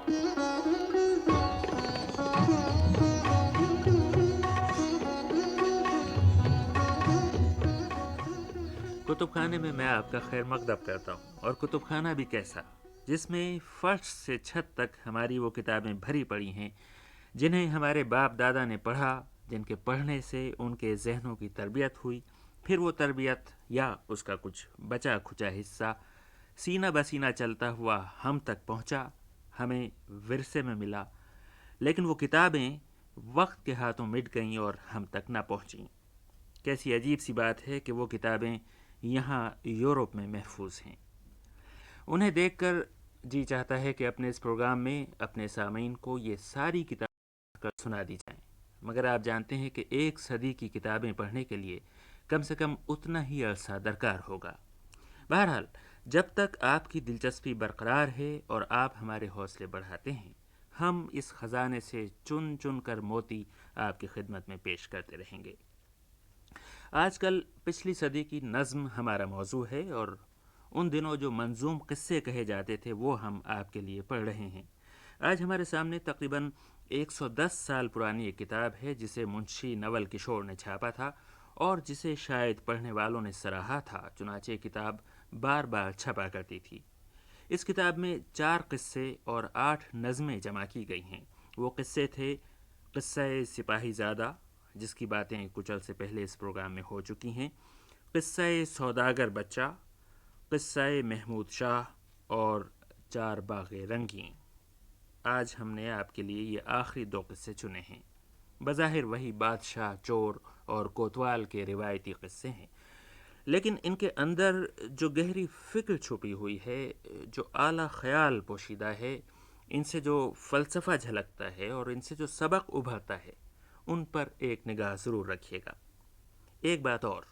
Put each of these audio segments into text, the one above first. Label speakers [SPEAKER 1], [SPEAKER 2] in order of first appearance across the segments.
[SPEAKER 1] کتب خانے میں میں آپ کا خیر مقدم کرتا ہوں، اور کتب خانہ بھی کیسا، جس میں فرش سے چھت تک ہماری وہ کتابیں بھری پڑی ہیں جنہیں ہمارے باپ دادا نے پڑھا، جن کے پڑھنے سے ان کے ذہنوں کی تربیت ہوئی، پھر وہ تربیت یا اس کا کچھ بچا کھچا حصہ سینہ بسینہ چلتا ہوا ہم تک پہنچا، ہمیں ورثے میں ملا، لیکن وہ کتابیں وقت کے ہاتھوں مٹ گئیں اور ہم تک نہ پہنچیں۔ کیسی عجیب سی بات ہے کہ وہ کتابیں یہاں یورپ میں محفوظ ہیں۔ انہیں دیکھ کر جی چاہتا ہے کہ اپنے اس پروگرام میں اپنے سامعین کو یہ ساری کتابیں سنا دی جائیں، مگر آپ جانتے ہیں کہ ایک صدی کی کتابیں پڑھنے کے لیے کم سے کم اتنا ہی عرصہ درکار ہوگا۔ بہرحال جب تک آپ کی دلچسپی برقرار ہے اور آپ ہمارے حوصلے بڑھاتے ہیں، ہم اس خزانے سے چن چن کر موتی آپ کی خدمت میں پیش کرتے رہیں گے۔ آج کل پچھلی صدی کی نظم ہمارا موضوع ہے، اور ان دنوں جو منظوم قصے کہے جاتے تھے وہ ہم آپ کے لیے پڑھ رہے ہیں۔ آج ہمارے سامنے تقریباً 110 سال پرانی ایک کتاب ہے جسے منشی نول کشور نے چھاپا تھا اور جسے شاید پڑھنے والوں نے سراہا تھا، چنانچہ کتاب بار بار چھپا کرتی تھی۔ اس کتاب میں 4 قصے اور 8 نظمیں جمع کی گئی ہیں۔ وہ قصے تھے: قصہ سپاہی زادہ، جس کی باتیں کچھ عرصے پہلے اس پروگرام میں ہو چکی ہیں، قصہ سوداگر بچہ، قصہ محمود شاہ اور 4 باغ رنگین۔ آج ہم نے آپ کے لیے یہ آخری 2 قصے چنے ہیں۔ بظاہر وہی بادشاہ، چور اور کوتوال کے روایتی قصے ہیں، لیکن ان کے اندر جو گہری فکر چھپی ہوئی ہے، جو اعلیٰ خیال پوشیدہ ہے، ان سے جو فلسفہ جھلکتا ہے اور ان سے جو سبق ابھرتا ہے، ان پر ایک نگاہ ضرور رکھیے گا۔ ایک بات اور،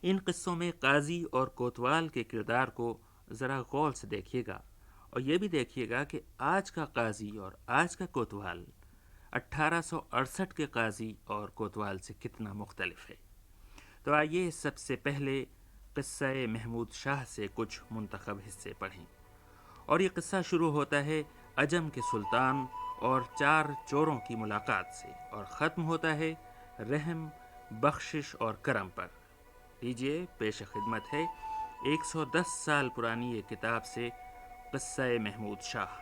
[SPEAKER 1] ان قصوں میں قاضی اور کوتوال کے کردار کو ذرا غور سے دیکھیے گا، اور یہ بھی دیکھیے گا کہ آج کا قاضی اور آج کا کوتوال 1868 کے قاضی اور کوتوال سے کتنا مختلف ہے۔ تو آئیے سب سے پہلے قصہ محمود شاہ سے کچھ منتخب حصے پڑھیں۔ اور یہ قصہ شروع ہوتا ہے عجم کے سلطان اور 4 چوروں کی ملاقات سے، اور ختم ہوتا ہے رحم، بخشش اور کرم پر۔ لیجئے پیش خدمت ہے 110 سال پرانی یہ کتاب سے قصہ محمود شاہ۔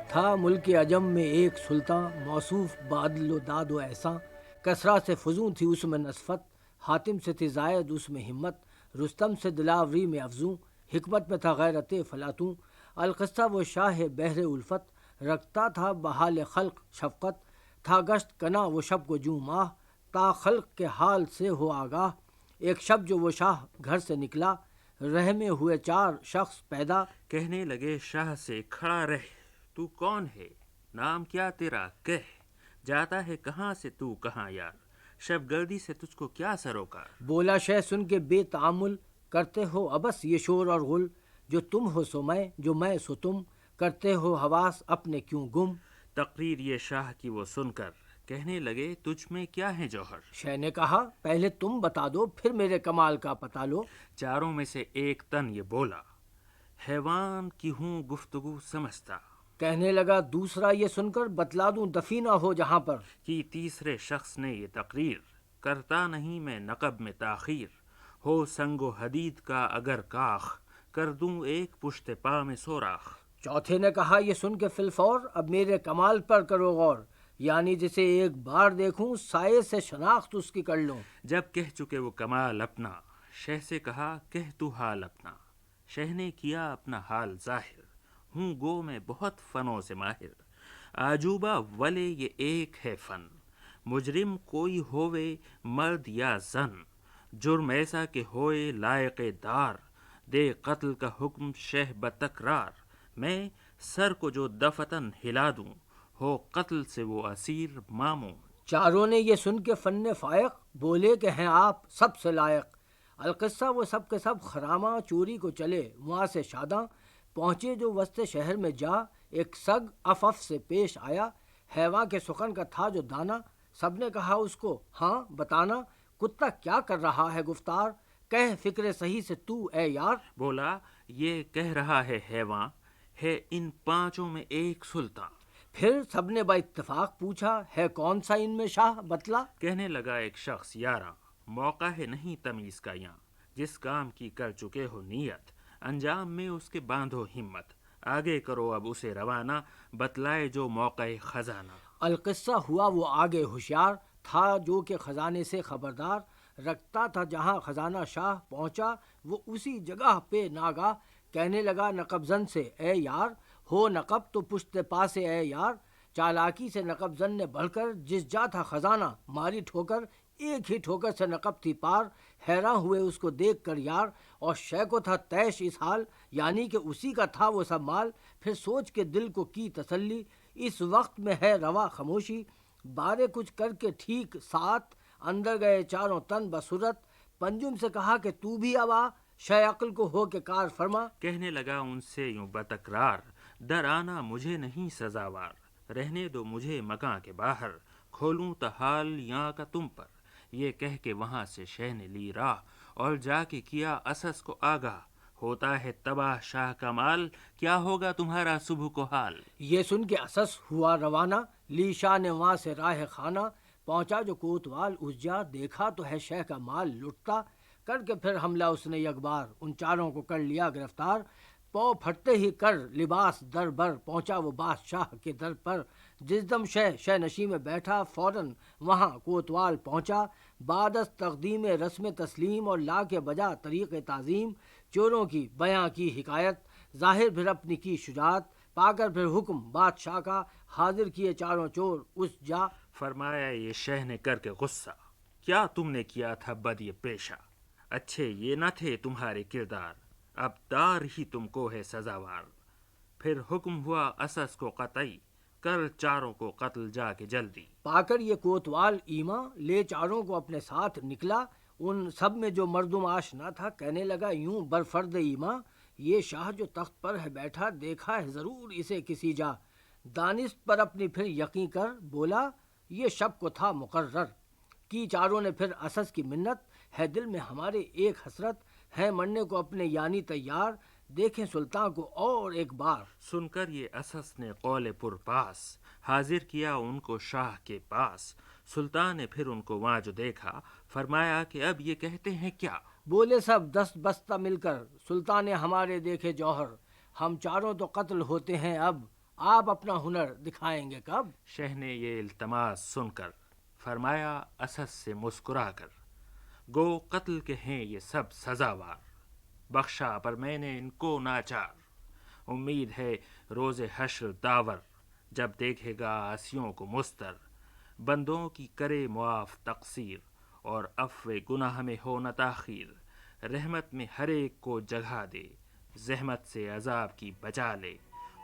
[SPEAKER 2] تھا ملک عجم میں ایک سلطان، موصوف بعدل و داد و احسان، کسریٰ سے فزوں تھی اس میں نصفت، حاتم سے تھی زائد اس میں ہمت، رستم سے دلاوری میں افزوں، حکمت میں تھا غیرت فلاطوں، القصہ وہ شاہ بحر الفت، رکھتا تھا بحال خلق شفقت، تھا گشت کنا وہ شب کو جوں ماہ، تا خلق کے حال سے ہو آگاہ، ایک شب جو وہ شاہ گھر سے نکلا، رہ میں ہوئے 4 شخص پیدا،
[SPEAKER 1] کہنے لگے شاہ سے کھڑا رہ، تو کون ہے، نام کیا تیرا، کہہ، جاتا ہے کہاں سے تو کہاں یار، شب گردی سے تجھ کو کیا سروکار۔
[SPEAKER 2] بولا شہ سن کے بے تعامل، کرتے ہو ابس یہ شور اور غل، جو تم ہو سو میں، جو میں سو تم، کرتے ہو حواس اپنے کیوں گم۔
[SPEAKER 1] تقریر یہ شاہ کی وہ سن کر کہنے لگے تجھ میں کیا ہے جوہر۔
[SPEAKER 2] شہ نے کہا پہلے تم بتا دو، پھر میرے کمال کا پتہ لو۔
[SPEAKER 1] چاروں میں سے ایک تن یہ بولا، حیوان کی ہوں گفتگو سمجھتا۔
[SPEAKER 2] کہنے لگا دوسرا یہ سن کر بتلا دوں دفی نہ ہو جہاں پر۔
[SPEAKER 1] کہ تیسرے شخص نے یہ تقریر، کرتا نہیں میں نقب میں تاخیر، ہو سنگ و حدید کا اگر کاخ، کر دوں ایک پشت پا میں سوراخ۔
[SPEAKER 2] چوتھے نے کہا یہ سن کے فی الفور، اب میرے کمال پر کرو غور، یعنی جسے ایک بار دیکھوں سائے سے شناخت اس کی کر لوں۔
[SPEAKER 1] جب کہہ چکے وہ کمال اپنا، شہ سے کہا کہہ تو حال اپنا۔ شہ نے کیا اپنا حال ظاہر، ہوں گو میں بہت فنوں سے ماہر، آجوبہ ولے یہ ایک ہے فن، مجرم کوئی ہووے مرد یا زن، جرم ایسا کہ ہوئے لائق دار، دے قتل کا حکم شہ بتکرار، میں سر کو جو دفتن ہلا دوں، ہو قتل سے وہ اسیر ماموں۔
[SPEAKER 2] چاروں نے یہ سن کے فن فائق، بولے کہ ہیں آپ سب سے لائق۔ القصہ وہ سب کے سب خراماں چوری کو چلے وہاں سے شاداں، پہنچے جو وسط شہر میں جا، ایک سگ اف سے پیش آیا، حیواں کے سخن کا تھا جو دانا، سب نے کہا اس کو، ہاں بتانا کتا کیا کر رہا ہے گفتار، کہہ فکر صحیح سے تو اے یار۔
[SPEAKER 1] بولا یہ کہہ رہا ہے حیواں، ہے ان پانچوں میں ایک سلطان۔
[SPEAKER 2] پھر سب نے با اتفاق پوچھا، ہے کون سا ان میں شاہ بتلا۔
[SPEAKER 1] کہنے لگا ایک شخص، یاراں موقع ہے نہیں تمیز کا یاں، جس کام کی کر چکے ہو نیت، انجام میں اس کے باندھو ہمت، آگے کرو اب اسے روانہ، بتلائے جو موقع خزانہ۔
[SPEAKER 2] القصہ ہوا وہ آگے ہوشیار تھا، جو کہ خزانے سے خبردار رکھتا تھا، جہاں خزانہ شاہ پہنچا وہ اسی جگہ پہ ناگاہ، کہنے لگا نقب زن سے، اے یار ہو نقب تو پشت پاسے اے یار، چالاکی سے نقب زن نے بڑھ کر جس جا تھا خزانہ، ماری ٹھوکر ایک ہی ٹھوکر سے نقب تھی پار، حیراں ہوئے اس کو دیکھ کر یار، اور شے کو تھا تیش اس حال، یعنی کہ اسی کا تھا وہ سب مال۔ پھر سوچ کے دل کو کی تسلی، اس وقت میں ہے روا خاموشی، بارے کچھ کر کے ٹھیک ساتھ اندر گئے چاروں تن بصورت، پنجم سے کہا کہ تو بھی اب آ، شے عقل کو ہو کے کار فرما۔
[SPEAKER 1] کہنے لگا ان سے یوں بتکرار، در آنا مجھے نہیں سزاوار، رہنے دو مجھے مکاں کے باہر، کھولوں تحال یہاں کا تم پر۔ یہ کہہ کے وہاں سے شہ نے لی راہ، اور جا کے کیا اسس کو آگاہ، ہوتا ہے تباہ شاہ کا مال، کیا ہوگا تمہارا صبح کو حال۔
[SPEAKER 2] یہ سن کے اسس ہوا روانہ، لی شاہ نے وہاں سے راہ خانہ، پہنچا جو کوتوال اس جا، دیکھا تو ہے شہ کا مال لٹتا، کر کے پھر حملہ اس نے یکبار، ان چاروں کو کر لیا گرفتار، پاؤ پھٹتے ہی کر لباس در بر، پہنچا وہ بادشاہ کے در پر، جس دم شہ نشی میں بیٹھا، فوراً وہاں کوتوال پہنچا، بعد از تقدیم رسم تسلیم، اور لا کے بجا طریق تعظیم، چوروں کی بیاں کی حکایت، ظاہر پھر اپنی کی شجاعت، پا کر پھر حکم بادشاہ کا، حاضر کیے چاروں چور اس جا۔
[SPEAKER 1] فرمایا یہ شہ نے کر کے غصہ، کیا تم نے کیا تھا بد یہ پیشہ، اچھے یہ نہ تھے تمہارے کردار، اب دار ہی تم کو ہے سزاوار۔ پھر حکم ہوا اسس کو قطعی، کر چاروں کو قتل جا کے جلدی۔
[SPEAKER 2] پا کر یہ کوتوال ایما، لے چاروں کو اپنے ساتھ نکلا، ان سب میں جو مردم آشنا تھا، کہنے لگا یوں برفرد ایما، یہ شاہ جو تخت پر ہے بیٹھا، دیکھا ہے ضرور اسے کسی جا، دانست پر اپنی پھر یقین کر، بولا یہ شب کو تھا مقرر، کی چاروں نے پھر اسس کی منت، ہے دل میں ہمارے ایک حسرت، ہے مرنے کو اپنے یعنی تیار، دیکھیں سلطان کو اور ایک بار۔
[SPEAKER 1] سن کر یہ اسس نے قول پر پاس، حاضر کیا ان کو شاہ کے پاس، سلطان نے پھر ان کو وہاں جو دیکھا، فرمایا کہ اب یہ کہتے ہیں کیا۔
[SPEAKER 2] بولے سب دست بستہ مل کر، سلطان ہمارے دیکھے جوہر، ہم چاروں تو قتل ہوتے ہیں اب، آپ اپنا ہنر دکھائیں گے کب۔
[SPEAKER 1] شہ نے یہ التماس سن کر فرمایا اسس سے مسکرا کر، گو قتل کے ہیں یہ سب سزاوار، بخشا پر میں نے ان کو ناچار، امید ہے روز حشر داور، جب دیکھے گا آسیوں کو مستر، بندوں کی کرے معاف تقصیر، اور عفو گناہ میں ہو نہ تاخیر، رحمت میں ہر ایک کو جگہ دے، زحمت سے عذاب کی بچا لے،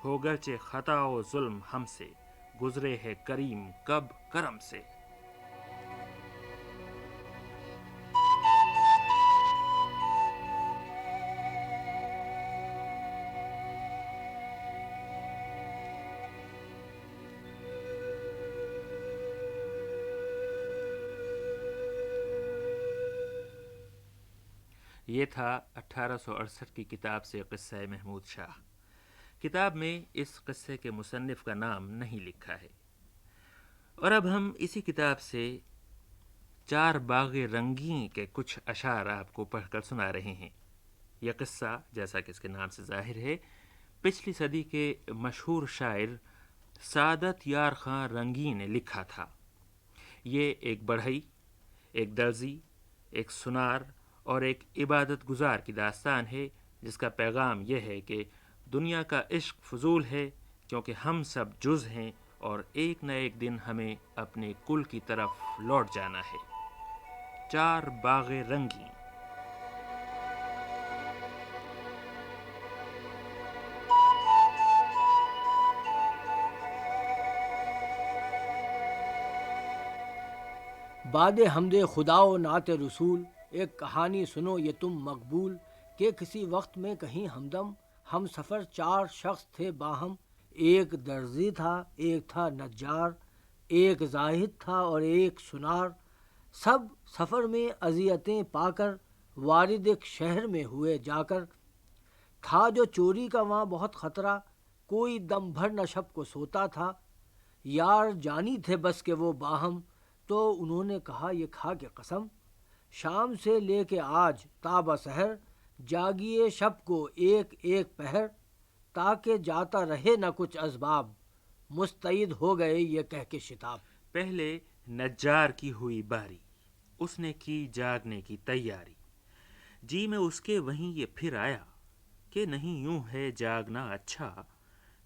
[SPEAKER 1] ہو گرچہ خطا و ظلم ہم سے، گزرے ہے کریم کب کرم سے۔ یہ تھا 1868 کی کتاب سے قصہ محمود شاہ۔ کتاب میں اس قصے کے مصنف کا نام نہیں لکھا ہے، اور اب ہم اسی کتاب سے چار باغ رنگین کے کچھ اشعار آپ کو پڑھ کر سنا رہے ہیں۔ یہ قصہ جیسا کہ اس کے نام سے ظاہر ہے، پچھلی صدی کے مشہور شاعر سعادت یار خاں رنگی نے لکھا تھا۔ یہ ایک بڑھئی، ایک درزی، ایک سنار اور ایک عبادت گزار کی داستان ہے، جس کا پیغام یہ ہے کہ دنیا کا عشق فضول ہے، کیونکہ ہم سب جز ہیں، اور ایک نہ ایک دن ہمیں اپنے کل کی طرف لوٹ جانا ہے۔ چار باغ رنگی۔
[SPEAKER 2] بعد حمد خدا و نعت رسول، ایک کہانی سنو یہ تم مقبول، کہ کسی وقت میں کہیں ہمدم ہم سفر چار شخص تھے باہم، ایک درزی تھا، ایک تھا نجار، ایک زاہد تھا اور ایک سنار، سب سفر میں اذیتیں پا کر وارد ایک شہر میں ہوئے جا کر۔ تھا جو چوری کا وہاں بہت خطرہ، کوئی دم بھر نہ شب کو سوتا تھا۔ یار جانی تھے بس کہ وہ باہم، تو انہوں نے کہا یہ کھا کے قسم، شام سے لے کے آج تا سحر، جاگیے شب کو ایک ایک پہر، تاکہ جاتا رہے نہ کچھ اسباب، مستعد ہو گئے یہ کہہ کے شتاب۔
[SPEAKER 1] پہلے نجار کی ہوئی باری، اس نے کی جاگنے کی تیاری، جی میں اس کے وہیں یہ پھر آیا کہ نہیں یوں ہے جاگنا اچھا،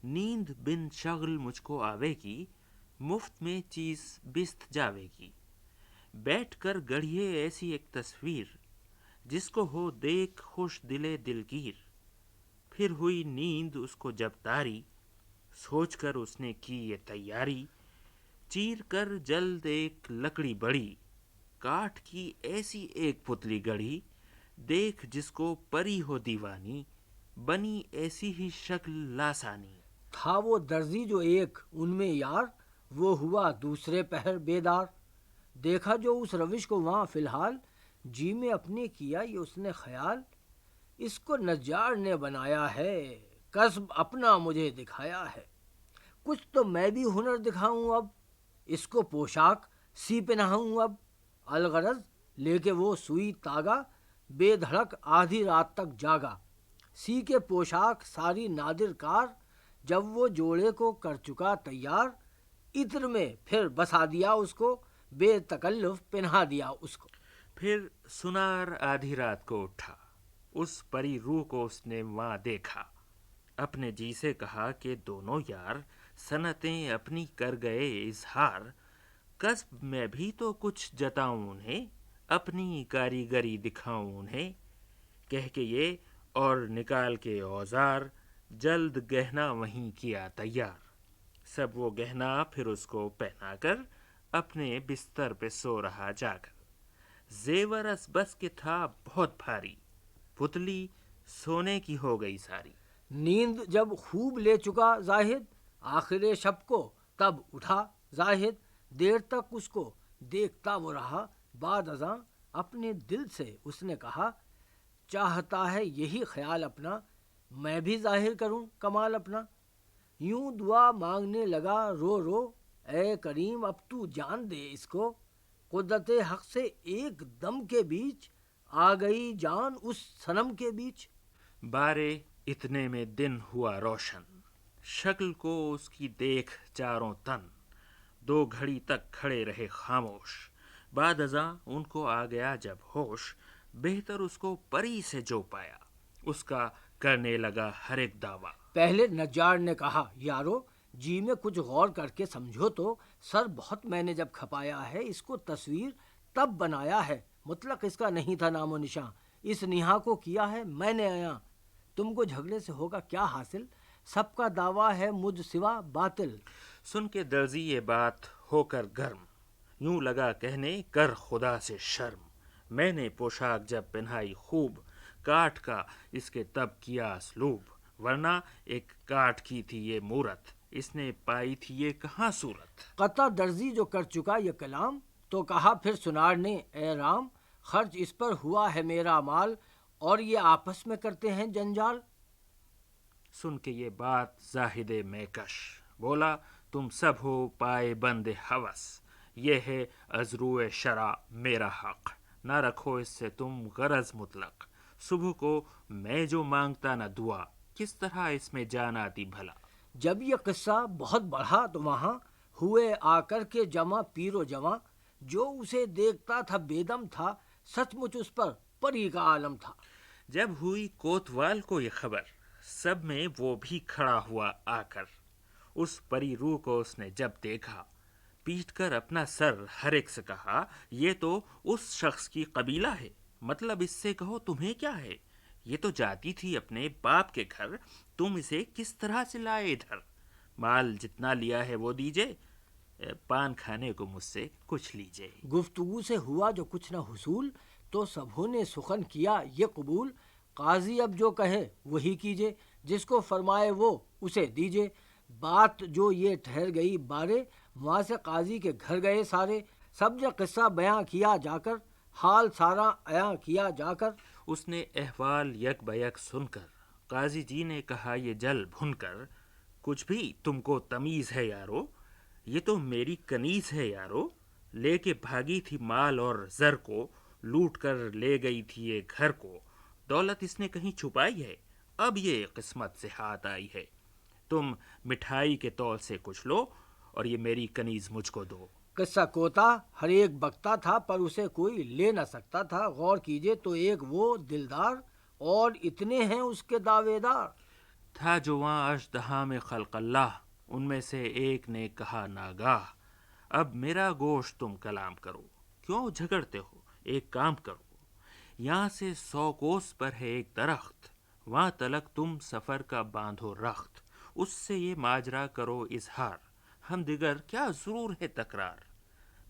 [SPEAKER 1] نیند بن شغل مجھ کو آوے گی، مفت میں چیز بست جاوے گی، بیٹھ کر گڑھیے ایسی ایک تصویر، جس کو ہو دیکھ خوش دلے دلگیر، پھر ہوئی نیند اس کو جب تاری، سوچ کر اس نے کی یہ تیاری، چیر کر جلد ایک لکڑی بڑی، کاٹھ کی ایسی ایک پتلی گڑھی، دیکھ جس کو پری ہو دیوانی، بنی ایسی ہی شکل لاسانی۔
[SPEAKER 2] تھا وہ درزی جو ایک ان میں یار، وہ ہوا دوسرے پہر بیدار، دیکھا جو اس روش کو وہاں فی الحال، جی میں اپنے کیا یہ اس نے خیال، اس کو نجار نے بنایا ہے، کسب اپنا مجھے دکھایا ہے، کچھ تو میں بھی ہنر دکھاؤں اب، اس کو پوشاک سی پہناؤں اب، الغرض لے کے وہ سوئی تاگا، بے دھڑک آدھی رات تک جاگا، سی کے پوشاک ساری نادر کار، جب وہ جوڑے کو کر چکا تیار، عطر میں پھر بسا دیا اس کو، بے تکلف پہنا دیا اس کو۔
[SPEAKER 1] پھر سنار آدھی رات کو اٹھا، اس پری روح کو اس نے وہاں دیکھا، اپنے جی سے کہا کہ دونوں یار صنعتیں اپنی کر گئے اظہار، کسب میں بھی تو کچھ جتاؤں انہیں، اپنی کاریگری دکھاؤں انہیں، کہہ کے یہ اور نکال کے اوزار، جلد گہنا وہیں کیا تیار، سب وہ گہنا پھر اس کو پہنا کر، اپنے بستر پہ سو رہا جا کر، زیور اس بس کے تھا بہت بھاری، پتلی سونے کی ہو گئی ساری۔
[SPEAKER 2] نیند جب خوب لے چکا زاہد، آخر شب کو تب اٹھا زاہد، دیر تک اس کو دیکھتا وہ رہا، بعد ازاں اپنے دل سے اس نے کہا، چاہتا ہے یہی خیال اپنا، میں بھی ظاہر کروں کمال اپنا، یوں دعا مانگنے لگا رو رو، اے کریم اب تو جان دے اس کو، قدرت حق سے ایک دم کے بیچ، آ گئی جان اس صنم کے بیچ۔
[SPEAKER 1] بارے اتنے میں دن ہوا روشن، شکل کو اس کی دیکھ چاروں تن، دو گھڑی تک کھڑے رہے خاموش، بعد ازاں ان کو آ گیا جب ہوش، بہتر اس کو پری سے جو پایا، اس کا کرنے لگا ہر ایک دعویٰ۔
[SPEAKER 2] پہلے نجار نے کہا، یارو جی میں کچھ غور کر کے سمجھو تو، سر بہت میں نے جب کھپایا ہے، اس کو تصویر تب بنایا ہے، مطلق اس کا نہیں تھا نام و نشاں، اس نہا کو کیا ہے میں نے عیاں، تم کو جھگڑے سے ہوگا کیا حاصل، سب کا دعویٰ ہے مجھ سوا باطل۔
[SPEAKER 1] سن کے درزی یہ بات ہو کر گرم، یوں لگا کہنے کر خدا سے شرم، میں نے پوشاک جب پہنائی خوب، کاٹھ کا اس کے تب کیا اسلوب، ورنہ ایک کاٹھ کی تھی یہ مورت، اس نے پائی تھی یہ کہاں صورت۔
[SPEAKER 2] قطع درزی جو کر چکا یہ کلام، تو کہا پھر سنار نے، اے رام خرچ اس پر ہوا ہے میرا مال، اور یہ آپس میں کرتے ہیں جنجال۔
[SPEAKER 1] سن کے یہ بات زاہد میکش بولا، تم سب ہو پائے بند ہوس، یہ ہے ازرو شرع میرا حق، نہ رکھو اس سے تم غرض مطلق، صبح کو میں جو مانگتا نہ دعا، کس طرح اس میں جان آتی بھلا۔
[SPEAKER 2] جب یہ قصہ بہت بڑھا تو وہاں ہوئے آ کر کے جمع پیر و جواں، جو اسے دیکھتا تھا بیدم تھا، سچ مچ اس پر پری کا عالم تھا۔
[SPEAKER 1] جب ہوئی کوتوال کو یہ خبر، سب میں وہ بھی کھڑا ہوا آ کر، اس پری روح کو اس نے جب دیکھا، پیٹ کر اپنا سر ہر ایک سے کہا، یہ تو اس شخص کی قبیلہ ہے، مطلب اس سے کہو تمہیں کیا ہے، یہ تو جاتی تھی اپنے باپ کے گھر، تم اسے کس طرح سے لائے ادھر، مال جتنا لیا ہے وہ دیجے، پان کھانے کو مجھ سے کچھ لیجے۔
[SPEAKER 2] گفتگو سے ہوا جو کچھ نہ حصول، تو سبھوں نے سخن کیا یہ قبول، قاضی اب جو کہے وہی کیجے، جس کو فرمائے وہ اسے دیجے، بات جو یہ ٹھہر گئی بارے، وہاں سے قاضی کے گھر گئے سارے، سب نے قصہ بیاں کیا جا کر، حال سارا عیاں کیا جا کر۔
[SPEAKER 1] اس نے احوال یک بیک سن کر قاضی جی نے کہا یہ جل بھن کر، کچھ بھی تم کو تمیز ہے یارو، یہ تو میری کنیز ہے یارو، لے کے بھاگی تھی مال اور زر کو، لوٹ کر لے گئی تھی یہ گھر کو، دولت اس نے کہیں چھپائی ہے، اب یہ قسمت سے ہاتھ آئی ہے، تم مٹھائی کے تول سے کچھ لو اور یہ میری کنیز مجھ کو دو۔
[SPEAKER 2] قصہ کوتا ہر ایک بکتا تھا پر اسے کوئی لے نہ سکتا تھا، غور کیجئے تو ایک وہ دلدار اور اتنے ہیں اس کے دعوے دار۔
[SPEAKER 1] تھا جو وہاں اژدہا میں خلق اللہ، ان میں سے ایک نے کہا ناگاہ، اب میرا گوشت تم کلام کرو، کیوں جھگڑتے ہو، ایک کام کرو، یہاں سے 100 کوس پر ہے ایک درخت، وہاں تلک تم سفر کا باندھو رخت، اس سے یہ ماجرا کرو اظہار، ہم دیگر کیا ضرور ہے تکرار،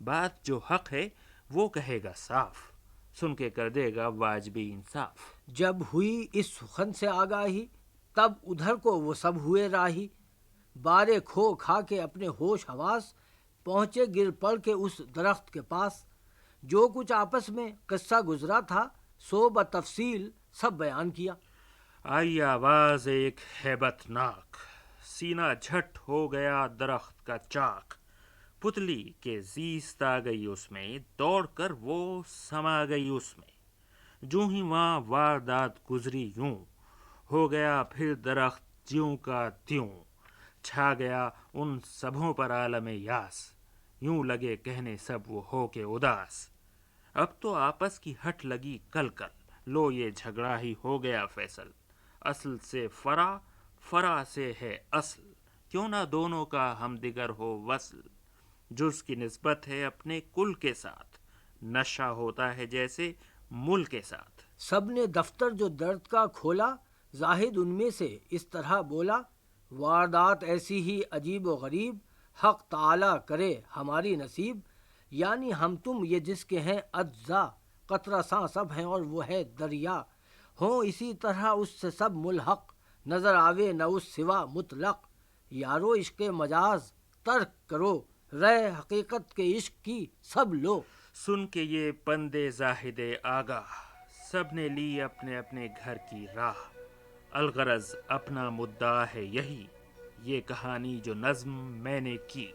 [SPEAKER 1] بات جو حق ہے وہ کہے گا صاف، سن کے کر دے گا واجبی انصاف۔
[SPEAKER 2] جب ہوئی اس سخن سے آگاہی، تب ادھر کو وہ سب ہوئے راہی، بارے کھو کھا کے اپنے ہوش حواس، پہنچے گر پڑ کے اس درخت کے پاس، جو کچھ آپس میں قصہ گزرا تھا سو بتفصیل سب بیان کیا۔
[SPEAKER 1] آئی آواز ایک ہیبت ناک، سینہ جھٹ ہو گیا درخت کا چاک، پتلی کے زیست آ گئی اس میں، دوڑ کر وہ سما گئی اس میں، جو ہی وہاں واردات گزری یوں، ہو گیا پھر درخت جیوں کا تیوں، چھا گیا ان سبھوں پر عالم یاس، یوں لگے کہنے سب وہ ہو کے اداس، اب تو آپس کی ہٹ لگی کل کل، لو یہ جھگڑا ہی ہو گیا فیصل، اصل سے فرع، فرع سے ہے اصل، کیوں نہ دونوں کا ہم دیگر ہو وصل، جز کی نسبت ہے اپنے کل کے ساتھ، نشہ ہوتا ہے جیسے مل کے ساتھ۔
[SPEAKER 2] سب نے دفتر جو درد کا کھولا، زاہد ان میں سے اس طرح بولا، واردات ایسی ہی عجیب و غریب، حق تعالی کرے ہماری نصیب، یعنی ہم تم یہ جس کے ہیں اجزا، قطرہ ساں سب ہیں اور وہ ہے دریا، ہوں اسی طرح اس سے سب ملحق، نظر آوے نہ اس سوا مطلق، یارو عشق مجاز ترک کرو، رہ حقیقت کے عشق کی سب لو۔
[SPEAKER 1] سن کے یہ پندے زاہد آگاہ، سب نے لی اپنے اپنے گھر کی راہ، الغرض اپنا مدعا ہے یہی، یہ کہانی جو نظم میں نے کی۔